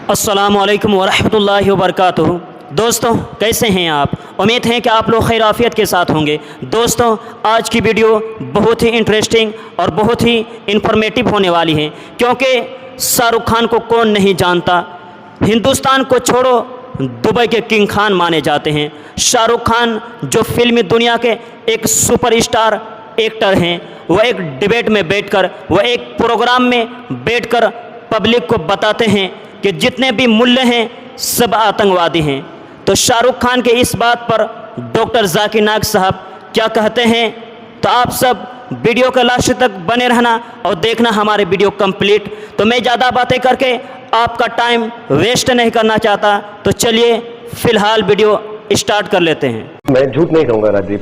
अस्सलामुअलैकुम वरहमतुल्लाहि वबरकातुहू। दोस्तों, कैसे हैं आप? उम्मीद है कि आप लोग खैर आफियत के साथ होंगे। दोस्तों, आज की वीडियो बहुत ही इंटरेस्टिंग और बहुत ही इंफॉर्मेटिव होने वाली है, क्योंकि शाहरुख खान को कौन नहीं जानता। हिंदुस्तान को छोड़ो, दुबई के किंग खान माने जाते हैं। शाहरुख खान जो फिल्मी दुनिया के एक सुपरस्टार एक्टर हैं, वह एक डिबेट में बैठकर, वह एक प्रोग्राम में बैठकर पब्लिक को बताते हैं कि जितने भी मूल्य हैं सब आतंकवादी हैं। तो शाहरुख खान के इस बात पर डॉक्टर जाकिर नाइक साहब क्या कहते हैं, तो आप सब वीडियो के लास्ट तक बने रहना और देखना हमारे वीडियो कंप्लीट। तो मैं ज़्यादा बातें करके आपका टाइम वेस्ट नहीं करना चाहता, तो चलिए फ़िलहाल वीडियो स्टार्ट कर लेते हैं। मैं झूठ नहीं कहूँगा राजीव,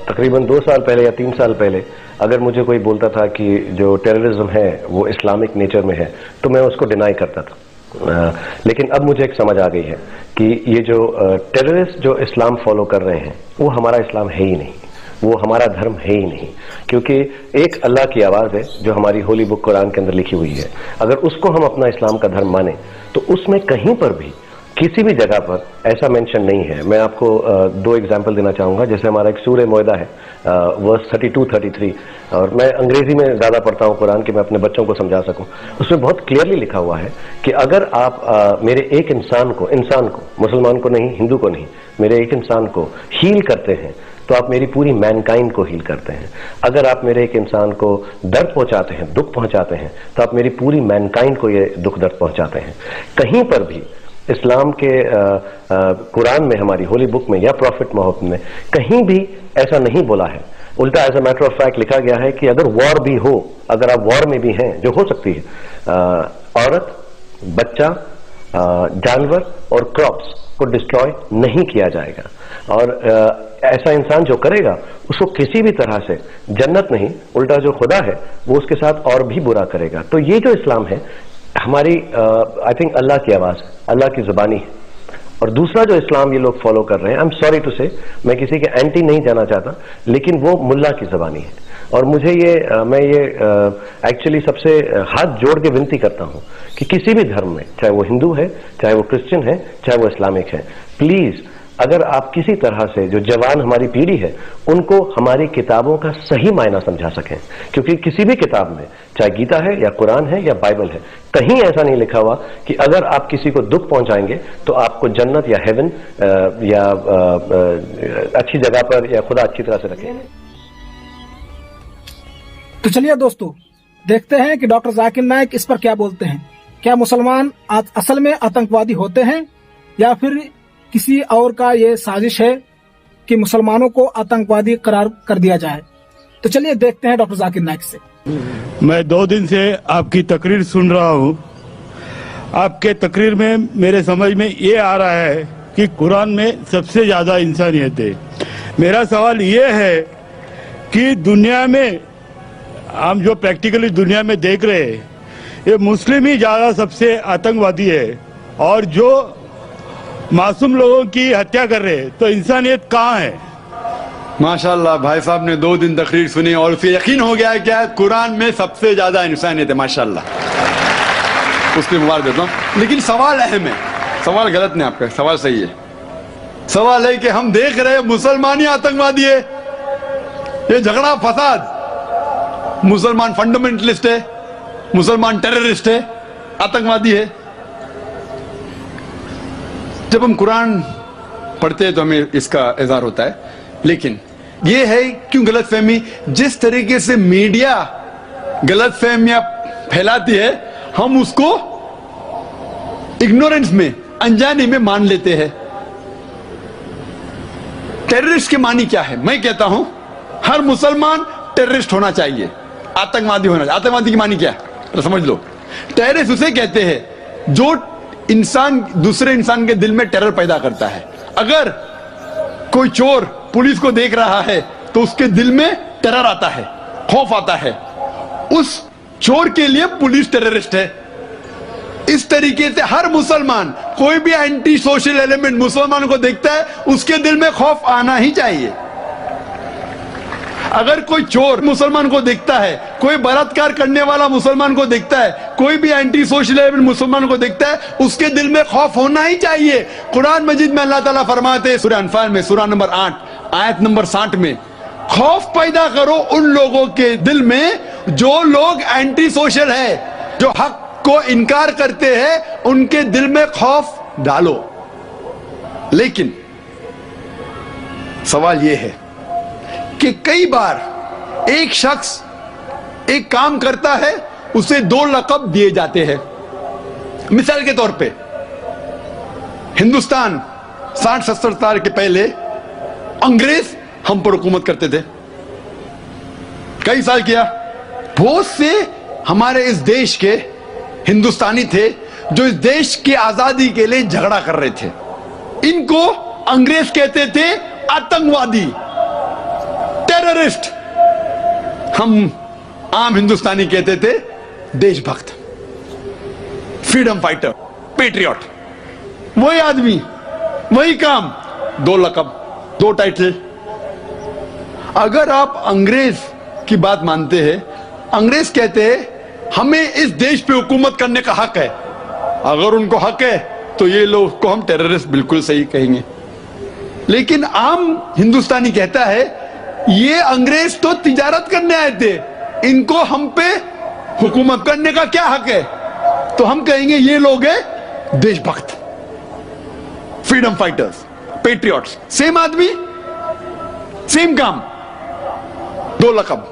तकरीबन 2 साल पहले या 3 साल पहले अगर मुझे कोई बोलता था कि जो टेररिज्म है वो इस्लामिक नेचर में है, तो मैं उसको डिनाई करता था। लेकिन अब मुझे एक समझ आ गई है कि ये जो टेररिस्ट जो इस्लाम फॉलो कर रहे हैं वो हमारा इस्लाम है ही नहीं, वो हमारा धर्म है ही नहीं। क्योंकि एक अल्लाह की आवाज़ है जो हमारी होली बुक कुरान के अंदर लिखी हुई है। अगर उसको हम अपना इस्लाम का धर्म माने तो उसमें कहीं पर भी किसी भी जगह पर ऐसा मेंशन नहीं है। मैं आपको 2 एग्जाम्पल देना चाहूँगा। जैसे हमारा एक सूरह मोइदा है, वर्स 32-33, और मैं अंग्रेजी में ज़्यादा पढ़ता हूँ कुरान कि मैं अपने बच्चों को समझा सकूँ। उसमें बहुत क्लियरली लिखा हुआ है कि अगर आप मेरे एक इंसान को, मुसलमान को नहीं, हिंदू को नहीं, मेरे एक इंसान को हील करते हैं तो आप मेरी पूरी मैनकाइंड को हील करते हैं। अगर आप मेरे एक इंसान को दर्द पहुंचाते हैं, दुख पहुंचाते हैं, तो आप मेरी पूरी मैनकाइंड को ये दुख दर्द पहुंचाते हैं। कहीं पर भी इस्लाम के कुरान में, हमारी होली बुक में या प्रॉफिट मोहम्मद में कहीं भी ऐसा नहीं बोला है। उल्टा as a matter of fact लिखा गया है कि अगर वॉर भी हो, अगर आप वॉर में भी हैं, जो हो सकती है, औरत, बच्चा, जानवर और क्रॉप्स को डिस्ट्रॉय नहीं किया जाएगा। और ऐसा इंसान जो करेगा उसको किसी भी तरह से जन्नत नहीं, उल्टा जो खुदा है वो उसके साथ और भी बुरा करेगा। तो ये जो इस्लाम है हमारी आई थिंक अल्लाह की आवाज़, अल्लाह की ज़ुबानी है। और दूसरा जो इस्लाम ये लोग फॉलो कर रहे हैं, आई एम सॉरी टू से, मैं किसी के एंटी नहीं जाना चाहता, लेकिन वो मुल्ला की ज़बानी है। और मुझे मैं ये एक्चुअली सबसे हाथ जोड़ के विनती करता हूँ कि किसी भी धर्म में, चाहे वो हिंदू है, चाहे वो क्रिश्चियन है, चाहे वो इस्लामिक है, प्लीज़ अगर आप किसी तरह से जो जवान हमारी पीढ़ी है उनको हमारी किताबों का सही मायना समझा सकें। क्योंकि किसी भी किताब में, चाहे गीता है या कुरान है या बाइबल है, कहीं ऐसा नहीं लिखा हुआ कि अगर आप किसी को दुख पहुंचाएंगे तो आपको जन्नत या हेवन या अच्छी जगह पर या खुदा अच्छी तरह से रखे। तो चलिए दोस्तों, देखते हैं कि डॉक्टर जाकिर नाइक इस पर क्या बोलते हैं। क्या मुसलमान असल में आतंकवादी होते हैं या फिर किसी और का ये साजिश है कि मुसलमानों को आतंकवादी करार कर दिया जाए? तो चलिए देखते हैं डॉक्टर जाकिर नाइक से। मैं 2 दिन से आपकी तकरीर सुन रहा हूँ। आपके तकरीर में मेरे समझ में ये आ रहा है कि कुरान में सबसे ज्यादा इंसानियत है। मेरा सवाल ये है कि दुनिया में हम जो प्रैक्टिकली दुनिया में देख रहे हैं, ये मुस्लिम ही ज्यादा सबसे आतंकवादी है, और जो मासूम लोगों की हत्या कर रहे हैं, तो इंसानियत कहाँ है? माशाल्लाह, भाई साहब ने 2 दिन तकरीर सुनी और उसे यकीन हो गया है क्या कुरान में सबसे ज्यादा इंसानियत है। माशाल्लाह, उसके मुबारक देता हूँ। लेकिन सवाल अहम है, सवाल गलत नहीं, आपका सवाल सही है। सवाल है कि हम देख रहे हैं मुसलमान ही आतंकवादी है। ये झगड़ा फसाद, मुसलमान फंडामेंटलिस्ट है, मुसलमान टेररिस्ट है, आतंकवादी है। जब हम कुरान पढ़ते हैं तो हमें इसका इज़हार होता है। लेकिन ये है क्यों गलतफहमी, जिस तरीके से मीडिया गलतफहमियां फैलाती है, हम उसको इग्नोरेंस में, अनजाने में मान लेते हैं। टेररिस्ट के मानी क्या है? मैं कहता हूं हर मुसलमान टेररिस्ट होना चाहिए, आतंकवादी होना चाहिए। आतंकवादी की मानी क्या है तो समझ लो। टेररिस्ट उसे कहते हैं जो इंसान दूसरे इंसान के दिल में टेरर पैदा करता है। अगर कोई चोर पुलिस को देख रहा है तो उसके दिल में टेरर आता है, खौफ आता है। उस चोर के लिए पुलिस टेररिस्ट है। इस तरीके से हर मुसलमान, कोई भी एंटी सोशल एलिमेंट मुसलमान को देखता है, उसके दिल में खौफ आना ही चाहिए। अगर कोई चोर मुसलमान को देखता है कोई बलात्कार करने वाला मुसलमान को देखता है, कोई भी एंटी सोशल एलिमेंट मुसलमान को देखता है, उसके दिल में खौफ होना ही चाहिए। कुरान मजीद में अल्लाह ताला फरमाते हैं सूरह अनफाल में सूरह नंबर 8 आयत नंबर 60 में, खौफ पैदा करो उन लोगों के दिल में जो लोग एंटी सोशल है, जो हक को इनकार करते हैं, उनके दिल में खौफ डालो। लेकिन सवाल यह है कि कई बार एक शख्स एक काम करता है, उसे 2 लक़ब दिए जाते हैं। मिसाल के तौर पे हिंदुस्तान 60-70 साल के पहले अंग्रेज हम पर हुकूमत करते थे, कई साल किया। बहुत से हमारे इस देश के हिंदुस्तानी थे जो इस देश की आजादी के लिए झगड़ा कर रहे थे। इनको अंग्रेज कहते थे आतंकवादी, टेररिस्ट। हम आम हिंदुस्तानी कहते थे देशभक्त, फ्रीडम फाइटर, पेट्रियट। वही आदमी, वही काम, 2 लक़ब, 2 टाइटल। अगर आप अंग्रेज की बात मानते हैं, अंग्रेज कहते हैं हमें इस देश पे हुकूमत करने का हक है। अगर उनको हक है तो ये लोग को हम टेररिस्ट बिल्कुल सही कहेंगे। लेकिन आम हिंदुस्तानी कहता है ये अंग्रेज तो तिजारत करने आए थे, इनको हम पे हुकूमत करने का क्या हक है? तो हम कहेंगे ये लोग हैं देशभक्त, फ्रीडम फाइटर्स, पेट्रियट्स। सेम आदमी, सेम काम, 2 लक़ब।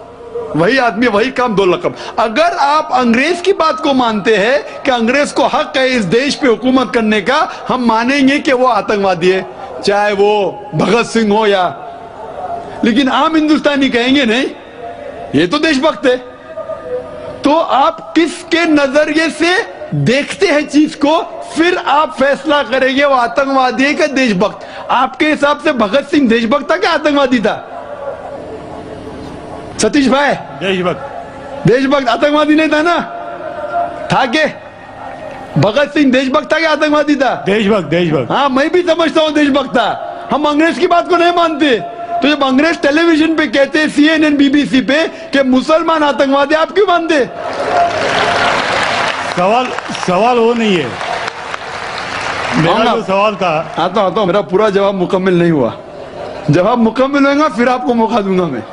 वही आदमी, वही काम, 2 लक़ब। अगर आप अंग्रेज की बात को मानते हैं कि अंग्रेज को हक है इस देश पे हुकूमत करने का, हम मानेंगे कि वो आतंकवादी है, चाहे वो भगत सिंह हो या। लेकिन आम हिंदुस्तानी कहेंगे नहीं, ये तो देशभक्त है। तो आप किसके नजरिए से देखते हैं चीज को, फिर आप फैसला करेंगे वो आतंकवादी है क्या देशभक्त। आपके हिसाब से भगत सिंह देशभक्त था क्या आतंकवादी था? सतीश भाई, देशभक्त। देशभक्त, आतंकवादी नहीं था ना? था के भगत सिंह देशभक्त था क्या आतंकवादी था? देशभक्त, देशभक्त। हाँ, मैं भी समझता हूं देशभक्त था। हम अंग्रेज की बात को नहीं मानते। तो जब अंग्रेज टेलीविजन पे कहते हैं, CNN, BBC पे, कि मुसलमान आतंकवादी, आप क्यों मानते? सवाल वो नहीं है। मेरा जो सवाल था, आता हूं, मेरा पूरा जवाब मुकम्मल नहीं हुआ। जवाब मुकम्मल होगा फिर आपको मौका दूंगा मैं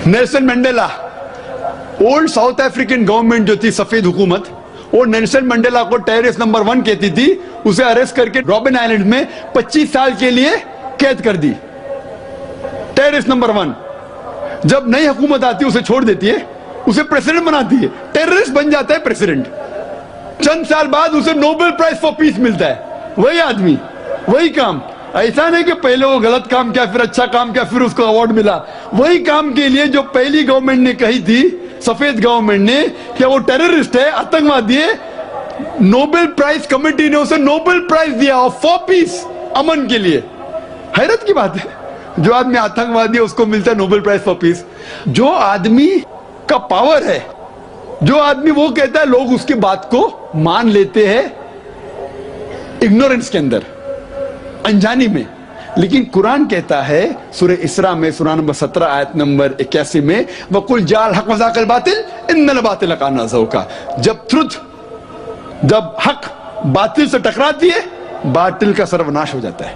Nelson Mandela, old south African government जो थी, सफेद हुकूमत, वो नेल्सन मंडेला को टेररिस्ट नंबर 1 कहती थी। उसे अरेस्ट करके रॉबिन आइलैंड में 25 साल के लिए कैद कर दी। Terrorist number 1। जब नई हुकूमत आती है उसे छोड़ देती है, उसे प्रेसिडेंट बनाती है, टेररिस्ट बन जाता है प्रेसिडेंट। चंद साल बाद उसे नोबेल प्राइज फॉर पीस मिलता है। वही आदमी, वही काम। ऐसा नहीं कि पहले वो गलत काम किया, फिर अच्छा काम किया, फिर उसको अवार्ड मिला। वही काम के लिए जो पहली गवर्नमेंट ने कही थी, सफेद गवर्नमेंट ने, कि वो टेररिस्ट है, आतंकवादी है, नोबेल प्राइज कमेटी ने उसे नोबेल प्राइज दिया फॉर पीस, अमन के लिए। हैरत की बात है, जो आदमी आतंकवादी है उसको मिलता है नोबेल प्राइज फॉर पीस। जो आदमी का पावर है, जो आदमी वो कहता है, लोग उसकी बात को मान लेते हैं इग्नोरेंस के अंदर, अनजानी में। लेकिन कुरान कहता है सूरह इसरा में, सूरह नंबर 17 आयत नंबर 81 में, वकुल जाल हक वज़ाकल बातिल इन्नल बातिल काना ज़हूका। जब हक बातिल से टकराती है, बातिल का सर्वनाश हो जाता है।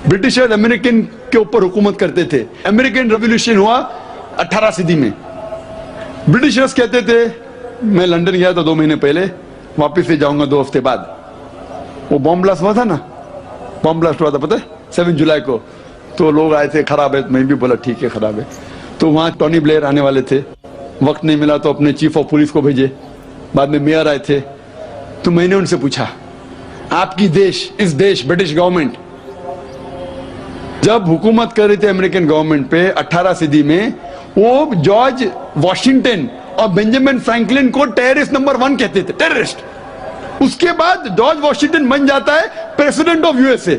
ब्रिटिशर्स अमेरिकन के ऊपर हुकूमत करते थे। अमेरिकन रेवोल्यूशन हुआ 18 सदी में। ब्रिटिशर्स कहते थे, मैं लंदन गया था 2 महीने पहले, वापिस से जाऊंगा 2 हफ्ते बाद। वो बॉम्ब ब्लास्ट हुआ था ना, बॉम्ब ब्लास्ट हुआ था, पता है, 7 जुलाई को। तो लोग आए थे, खराब है, मैं भी बोला ठीक है खराब है। तो वहां टोनी ब्लेयर आने वाले थे, वक्त नहीं मिला तो अपने चीफ ऑफ पुलिस को भेजे, बाद में मेयर आए थे। तो मैंने उनसे पूछा, आपकी देश, इस देश ब्रिटिश गवर्नमेंट जब हुकूमत कर रही थी अमेरिकन गवर्नमेंट पे 18 सदी में, वो जॉर्ज वॉशिंगटन और बेंजामिन फ्रैंकलिन को टेररिस्ट नंबर 1 कहते थे, टेररिस्ट। उसके बाद जॉर्ज वॉशिंगटन बन जाता है प्रेसिडेंट ऑफ यूएसए,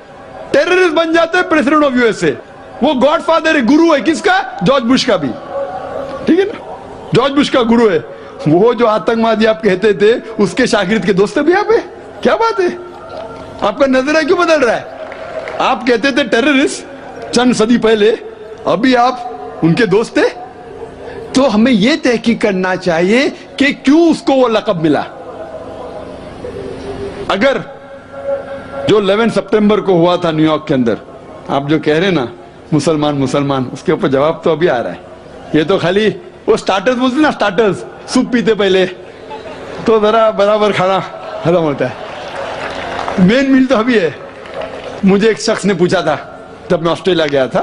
टेररिस्ट बन जाता है प्रेसिडेंट ऑफ यूएसए। वो गॉडफादर है, गुरु है किसका? जॉर्ज बुश का भी, ठीक है ना, जॉर्ज बुश का गुरु है। वो जो आतंकवादी आप कहते थे, उसके शागिर्द के दोस्त भी आप है। क्या बात है, आपका नजरिया क्यों बदल रहा है? आप कहते थे टेररिस्ट, चंद सदी पहले, अभी आप उनके दोस्त थे। तो हमें यह तहकीक करना चाहिए कि क्यों उसको वो लक़ब मिला। अगर जो 11 सितंबर को हुआ था न्यूयॉर्क के अंदर, आप जो कह रहे ना मुसलमान मुसलमान, उसके ऊपर जवाब तो अभी आ रहा है। ये तो खाली वो स्टार्टर्स बोलते ना, स्टार्टर्स, सूप पीते पहले तो जरा बराबर खाना खत्म होता है। मेन मील तो अभी है। मुझे एक शख्स ने पूछा था जब मैं ऑस्ट्रेलिया गया था,